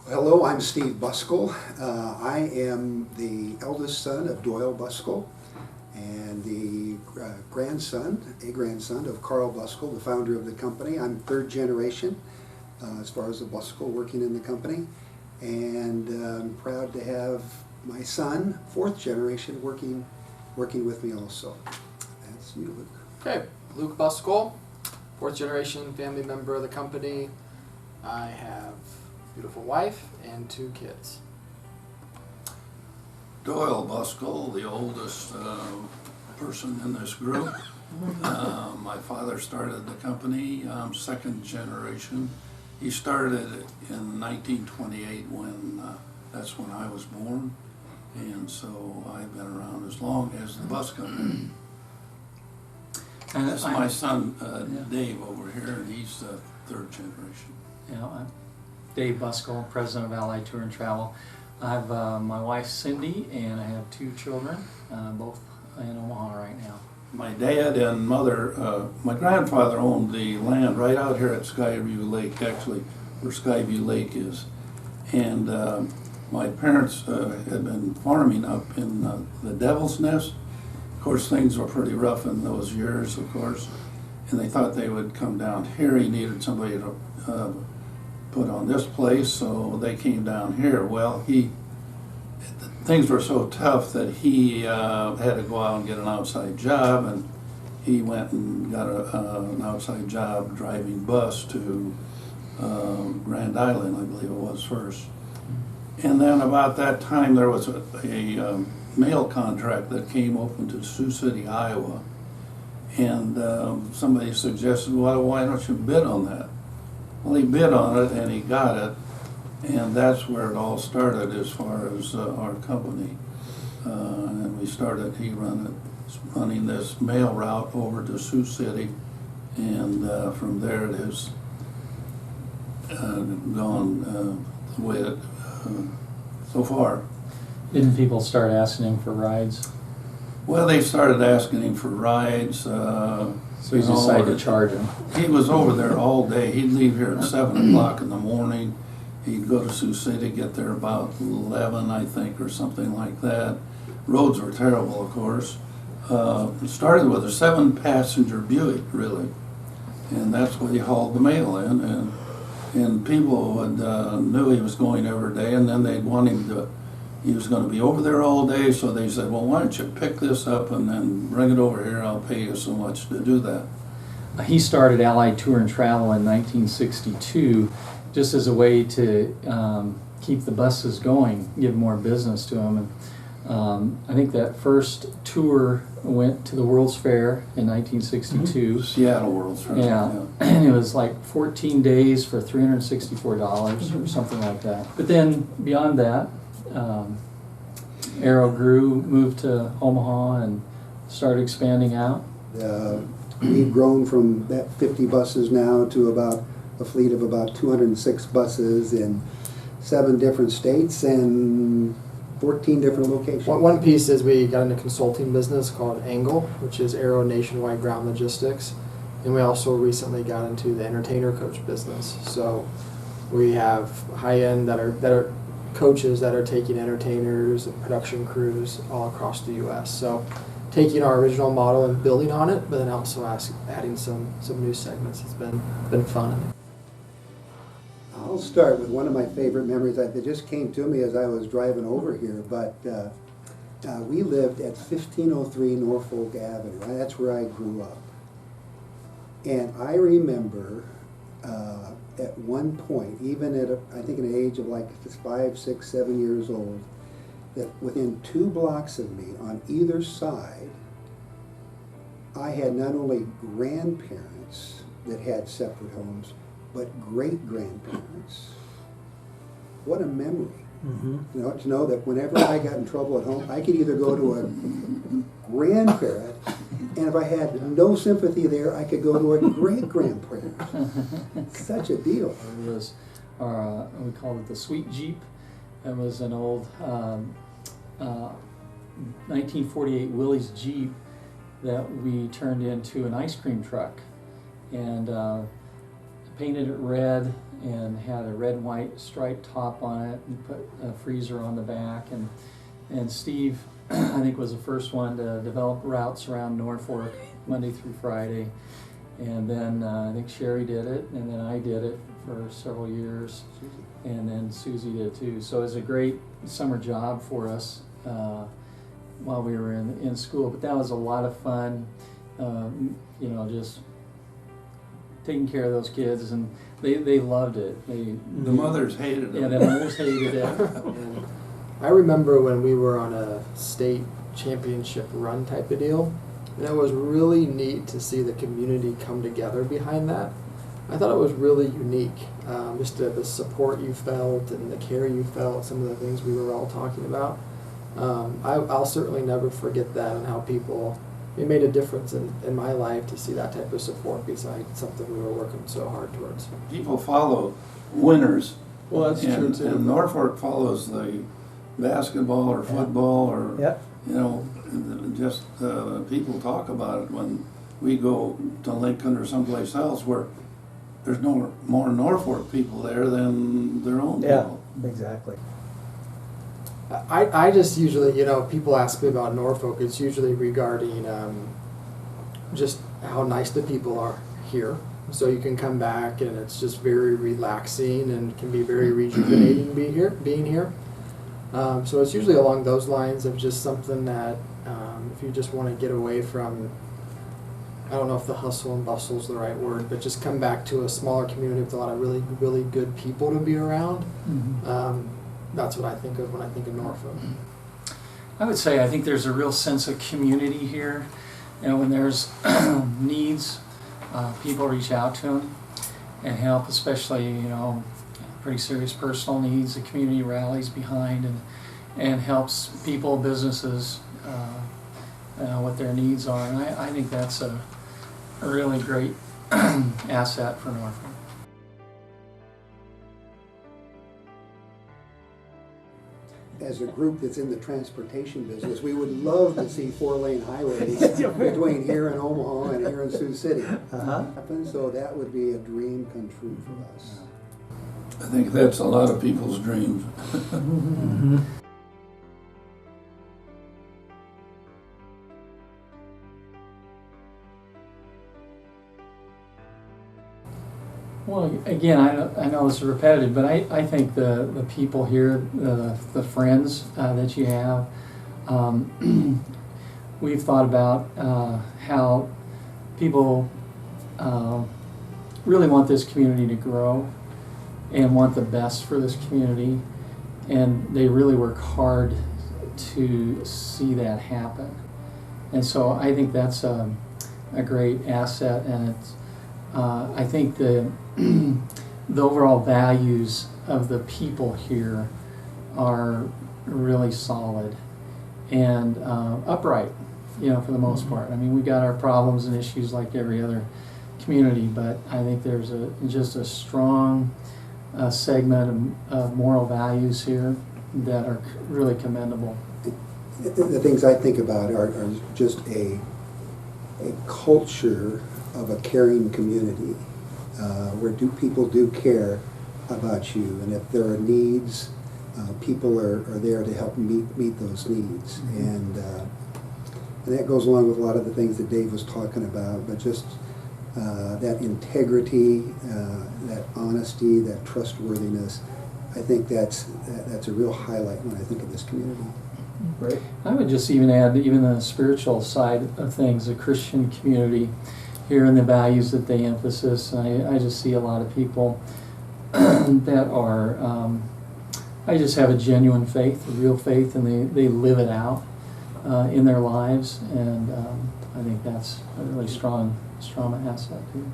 Hello, I'm Steve Busskohl. I am the eldest son of Doyle Busskohl and the grandson of Carl Busskohl, the founder of the company. I'm third generation as far as a Busskohl working in the company, and I'm proud to have my son, fourth generation, working with me also. That's you, Luke. Okay, Luke Busskohl, fourth generation family member of the company. I have a beautiful wife and 2 kids. Doyle Busskohl, the oldest person in this group. My father started the company. I'm second generation. He started it in 1928 that's when I was born. And so I've been around as long as the bus company. And that's my son, Dave, over here, and he's third generation. Yeah, I'm Dave Busskohl, president of Allied Tour and Travel. I have my wife Cindy, and I have 2 children, both in Omaha right now. My dad and mother, my grandfather owned the land right out here at Skyview Lake, actually, where Skyview Lake is. And my parents had been farming up in the Devil's Nest. Of course, things were pretty rough in those years, of course, and they thought they would come down here. He needed somebody to put on this place, so they came down here. Well, things were so tough that he had to go out and get an outside job, and he went and got an outside job driving bus to Grand Island, I believe it was first. And then about that time there was a mail contract that came open to Sioux City, Iowa, and somebody suggested, well, why don't you bid on that? Well, he bid on it and he got it, and that's where it all started as far as our company. And we started, running this mail route over to Sioux City, and from there it has gone the way it so far. Didn't people start asking him for rides? Well, they started asking him for rides. So he decided to charge him. He was over there all day. He'd leave here at 7 o'clock in the morning. He'd go to Sioux City, get there about 11, I think, or something like that. Roads were terrible, of course. It started with a 7-passenger Buick, really, and that's what he hauled the mail in. And people knew he was going every day, and then they'd want him to. He was going to be over there all day, so they said, well, why don't you pick this up and then bring it over here, I'll pay you so much to do that. He started Allied Tour and Travel in 1962 just as a way to keep the buses going, give more business to them. And I think that first tour went to the World's Fair in 1962. Seattle World's Fair. Yeah, and it was like 14 days for $364 or something like that. But then beyond that, Aero grew, moved to Omaha, and started expanding out. We've grown from that 50 buses now to about a fleet of about 206 buses in 7 different states and 14 different locations. One piece is we got into consulting business called Angle, which is Aero Nationwide Ground Logistics, and we also recently got into the entertainer coach business. So we have high-end that are coaches that are taking entertainers and production crews all across the U.S. So taking our original model and building on it, but then also adding some new segments. It's been fun. I'll start with one of my favorite memories that just came to me as I was driving over here, but we lived at 1503 Norfolk Avenue. That's where I grew up. And I remember at one point, even at I think an age of like 5, 6, 7 years old, that within 2 blocks of me on either side, I had not only grandparents that had separate homes, but great-grandparents. What a memory. Mm-hmm. You know, to know that whenever I got in trouble at home, I could either go to a grandparent, and if I had no sympathy there, I could go to a great-grandparent. Such a deal. It was, we called it the Sweet Jeep. It was an old 1948 Willys Jeep that we turned into an ice cream truck, and painted it red and had a red and white striped top on it and put a freezer on the back. And Steve, I think, was the first one to develop routes around Norfolk Monday through Friday. And then I think Sherry did it, and then I did it for several years, and then Susie did too. So it was a great summer job for us while we were in school. But that was a lot of fun, you know, just taking care of those kids, and they loved it. The mothers hated it. Yeah, the mothers hated it. And I remember when we were on a state championship run type of deal, and it was really neat to see the community come together behind that. I thought it was really unique, just the support you felt and the care you felt, some of the things we were all talking about. I'll certainly never forget that, and how people, it made a difference in my life to see that type of support besides something we were working so hard towards. People follow winners. Well, that's true too. And Norfolk follows the basketball or football or, Yep. you know, just people talk about it when we go to Lincoln or someplace else where there's no more Norfolk people there than their own Yeah, people. exactly. I just usually, you know, people ask me about Norfolk, it's usually regarding just how nice the people are here. So you can come back and it's just very relaxing and can be very rejuvenating being here. So it's usually along those lines of just something that if you just want to get away from, I don't know if the hustle and bustle is the right word, but just come back to a smaller community with a lot of really, really good people to be around. That's what I think of when I think of Norfolk. I would say I think there's a real sense of community here. You know, when there's needs, people reach out to them and help, especially, you know, pretty serious personal needs. The community rallies behind and helps people, businesses, what their needs are. And I think that's a really great asset for Norfolk. As a group that's in the transportation business, we would love to see 4-lane highways between here and Omaha and here in Sioux City. Happen, so that would be a dream come true for us. I think that's a lot of people's dreams. Well, again, I know this is repetitive, but I think the people here, the friends that you have, we've thought about how people really want this community to grow and want the best for this community, and they really work hard to see that happen. And so I think that's a great asset, and it's I think the overall values of the people here are really solid and upright, you know, for the most part. I mean, we got our problems and issues like every other community, but I think there's just a strong segment of moral values here that are really commendable. The things I think about are just a culture of a caring community where people do care about you, and if there are needs, people are there to help meet those needs. And that goes along with a lot of the things that Dave was talking about, but just that integrity, that honesty, that trustworthiness, I think that's a real highlight when I think of this community. Right. I would just even add even the spiritual side of things, the Christian community here and the values that they emphasize. I just see a lot of people that are, I just have a genuine faith, a real faith, and they live it out in their lives, and I think that's a really strong asset too.